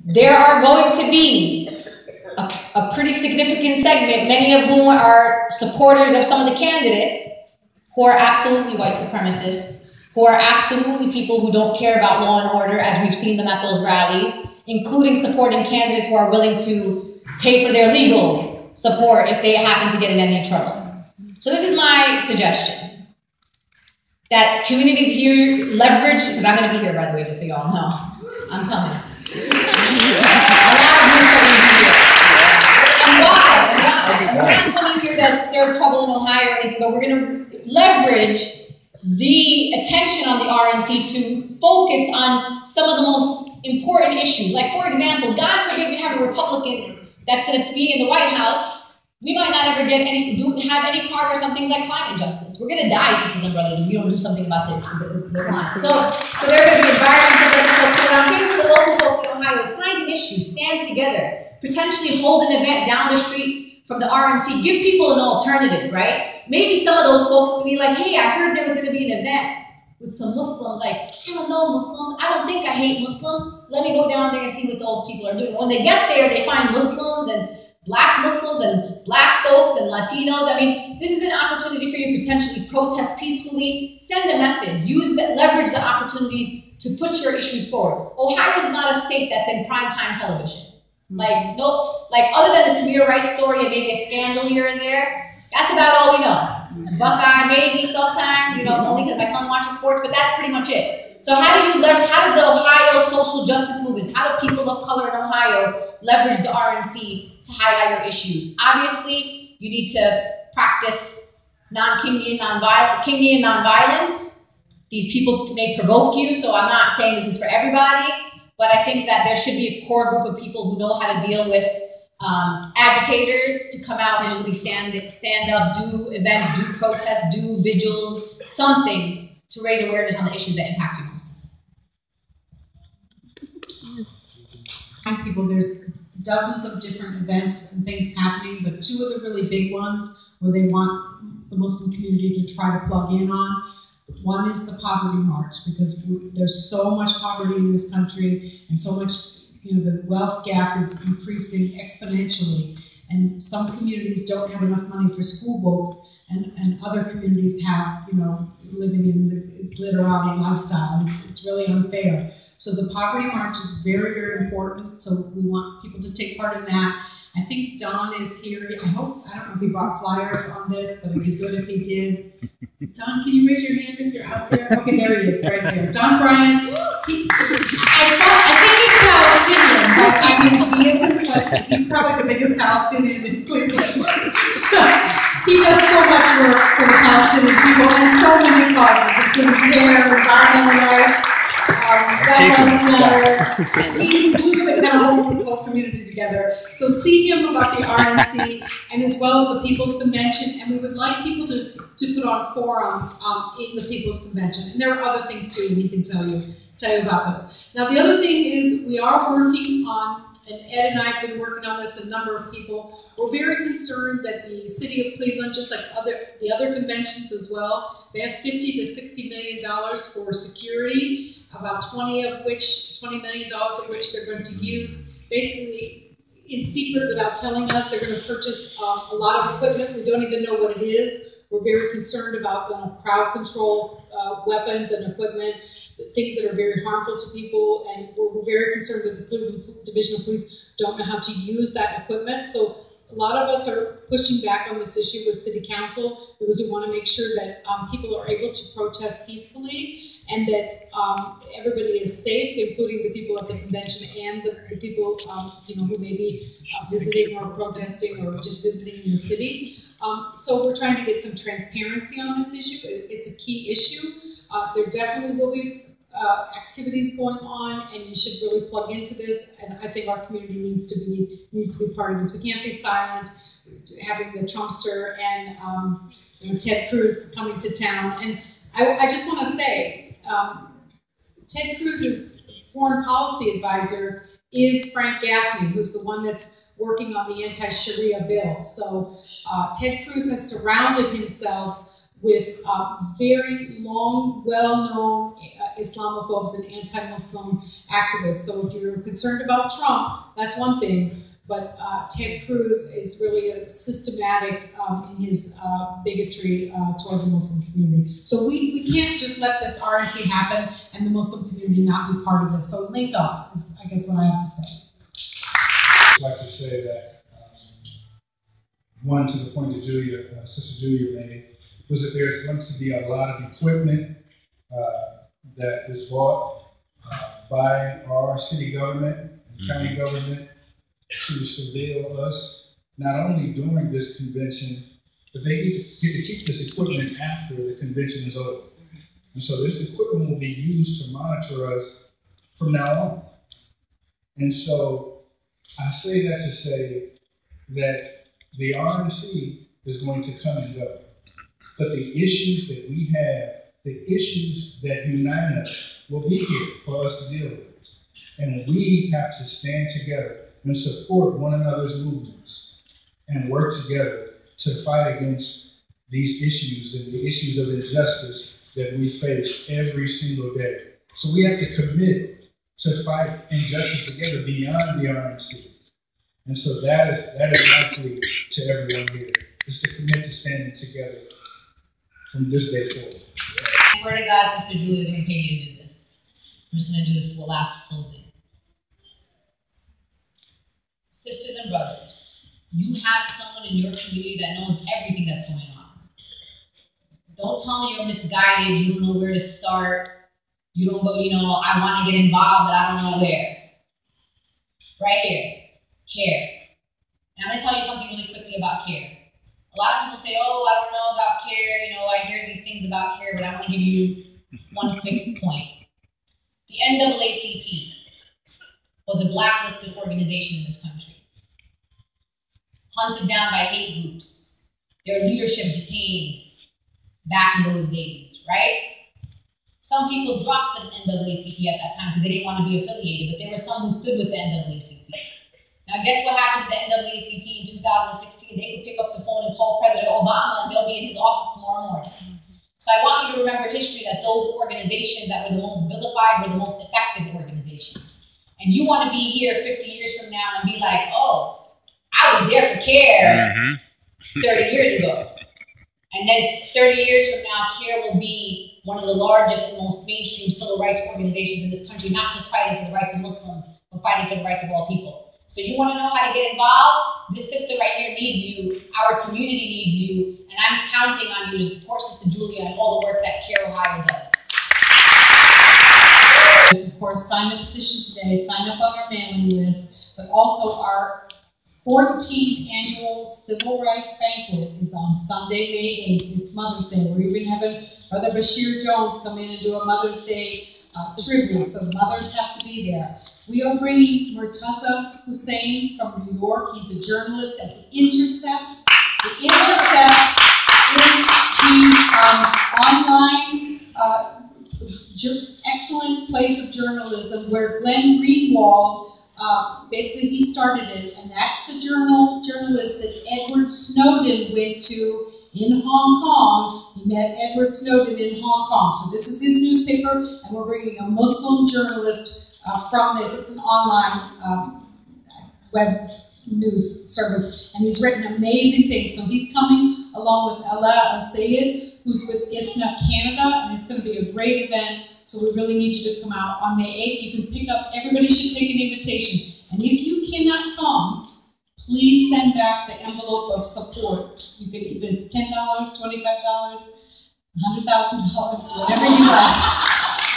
there are going to be a pretty significant segment, many of whom are supporters of some of the candidates, who are absolutely white supremacists, who are absolutely people who don't care about law and order, as we've seen them at those rallies, including supporting candidates who are willing to pay for their legal support if they happen to get in any trouble. So this is my suggestion, that communities here leverage, because I'm going to be here, by the way, just so y'all know. I'm coming. A lot of you are coming here. And why? We're not coming here to stir trouble in Ohio or anything, but we're going to leverage the attention on the RNC to focus on some of the most important issues. Like, for example, God forbid we have a Republican that's going to be in the White House, we might not ever have any progress on things like climate justice. We're going to die, sisters and brothers, if we don't do something about the climate. So there are going to be environmental justice folks. So what I'm saying to the local folks in Ohio is find an issue, stand together, potentially hold an event down the street from the RNC, give people an alternative, right? Maybe some of those folks will be like, hey, I heard there was going to be an event with some Muslims. Like, I don't know Muslims. I don't think I hate Muslims. Let me go down there and see what those people are doing. When they get there, they find Muslims and black folks and Latinos. I mean, this is an opportunity for you to potentially protest peacefully, send a message, leverage the opportunities to put your issues forward. Ohio is not a state that's in primetime television. Like, no, like other than the Tamir Rice story and maybe a scandal here and there, that's about all we know. Buckeye maybe sometimes, you know, only because my son watches sports, but that's pretty much it. So how does the Ohio social justice movements, how do people of color in Ohio leverage the RNC to highlight your issues? Obviously, you need to practice non-Kimnian nonviolence. These people may provoke you, so I'm not saying this is for everybody, but I think that there should be a core group of people who know how to deal with agitators, to come out and really stand up, do events, do protests, do vigils, something to raise awareness on the issues that impact you most. People, there's dozens of different events and things happening, but two of the really big ones where they want the Muslim community to try to plug in on. One is the poverty march, because there's so much poverty in this country and so much, you know, the wealth gap is increasing exponentially, and some communities don't have enough money for school books, and other communities have, you know, living in the glitterati lifestyle. It's really unfair. So the poverty march is very, very important. So we want people to take part in that. I think Don is here. I don't know if he brought flyers on this, but it'd be good if he did. Don, can you raise your hand if you're out there? Okay, there he is, right there. Don Bryan, I think he's Palestinian, but I mean, he isn't, but he's probably the biggest Palestinian in Cleveland. So he does so much work for the Palestinian people and so many causes, including care, environmental rights, he's the glue that kind of holds this whole community together. So see him about the RNC and as well as the People's Convention, and we would like people to put on forums in the People's Convention. And there are other things too, and he can tell you about those. Now the other thing is we are working on, and Ed and I have been working on this, a number of people. We're very concerned that the city of Cleveland, just like the other conventions as well, they have $50 to $60 million for security. About $20 million of which they're going to use basically in secret without telling us. They're going to purchase a lot of equipment. We don't even know what it is. We're very concerned about crowd control weapons and equipment, things that are very harmful to people, and we're very concerned that the Cleveland Division of Police don't know how to use that equipment. So a lot of us are pushing back on this issue with City Council because we want to make sure that people are able to protest peacefully, and that everybody is safe, including the people at the convention and the people you know, who may be visiting or protesting or just visiting in the city. So we're trying to get some transparency on this issue. It's a key issue. There definitely will be activities going on, and you should really plug into this. And I think our community needs to be part of this. We can't be silent. Having the Trumpster and you know, Ted Cruz coming to town, and I just want to say, Ted Cruz's foreign policy advisor is Frank Gaffney, who's the one that's working on the anti-Sharia bill. So Ted Cruz has surrounded himself with very long, well-known Islamophobes and anti-Muslim activists. So if you're concerned about Trump, that's one thing. But Ted Cruz is really a systematic in his bigotry toward the Muslim community. So we can't just let this RNC happen and the Muslim community not be part of this. So link up is, I guess, what I have to say. I'd like to say that one, to the point that Sister Julia made, was that there's going to be a lot of equipment that is bought by our city government and county government to surveil us, not only during this convention, but they get to keep this equipment after the convention is over. And so this equipment will be used to monitor us from now on. And so I say that to say that the RNC is going to come and go. But the issues that we have, the issues that unite us, will be here for us to deal with. And we have to stand together and support one another's movements and work together to fight against these issues and the issues of injustice that we face every single day. So we have to commit to fight injustice together beyond the RNC. And so that is my plea to everyone here, is to commit to standing together from this day forward. I swear to God, Sister Julia didn't pay me to do this. I'm just going to do this last closing. Sisters and brothers, you have someone in your community that knows everything that's going on. Don't tell me you're misguided, you don't know where to start, you don't go, I want to get involved, but I don't know where. Right here, CARE. And I'm going to tell you something really quickly about CARE. A lot of people say, oh, I don't know about CARE, I hear these things about CARE, but I want to give you one quick point. The NAACP was a blacklisted organization in this country. Hunted down by hate groups. Their leadership detained back in those days, right? Some people dropped the NAACP at that time because they didn't want to be affiliated, but there were some who stood with the NAACP. Now, guess what happened to the NAACP in 2016? They could pick up the phone and call President Obama, and they'll be in his office tomorrow morning. So I want you to remember history, that those organizations that were the most vilified were the most effective organizations. And you want to be here 50 years from now and be like, oh, I was there for CARE 30 years ago. And then 30 years from now, CARE will be one of the largest and most mainstream civil rights organizations in this country, not just fighting for the rights of Muslims, but fighting for the rights of all people. So you want to know how to get involved? This sister right here needs you. Our community needs you. And I'm counting on you to support Sister Julia and all the work that CARE Ohio does. Of course, sign the petition today, sign up on our mailing list, but also our 14th annual Civil Rights Banquet is on Sunday, May 8th. It's Mother's Day. We're even having Brother Bashir Jones come in and do a Mother's Day tribute, so mothers have to be there. We are bringing Murtaza Hussain from New York. He's a journalist at The Intercept. The Intercept is the online excellent place of journalism where Glenn Greenwald, basically he started it, and that's the journalist that Edward Snowden went to in Hong Kong. He met Edward Snowden in Hong Kong. So this is his newspaper, and we're bringing a Muslim journalist from this. It's an online web news service, and he's written amazing things. So he's coming along with Ella Al-Sayed, who's with ISNA Canada, and it's going to be a great event. So we really need you to come out on May 8th. You can pick up, everybody should take an invitation. And if you cannot come, please send back the envelope of support. You can, if it's $10, $25, $100,000, whatever you like.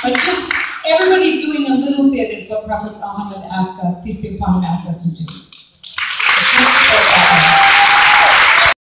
But just everybody doing a little bit is what Prophet Muhammad asked us, peace be upon him, asked us to do.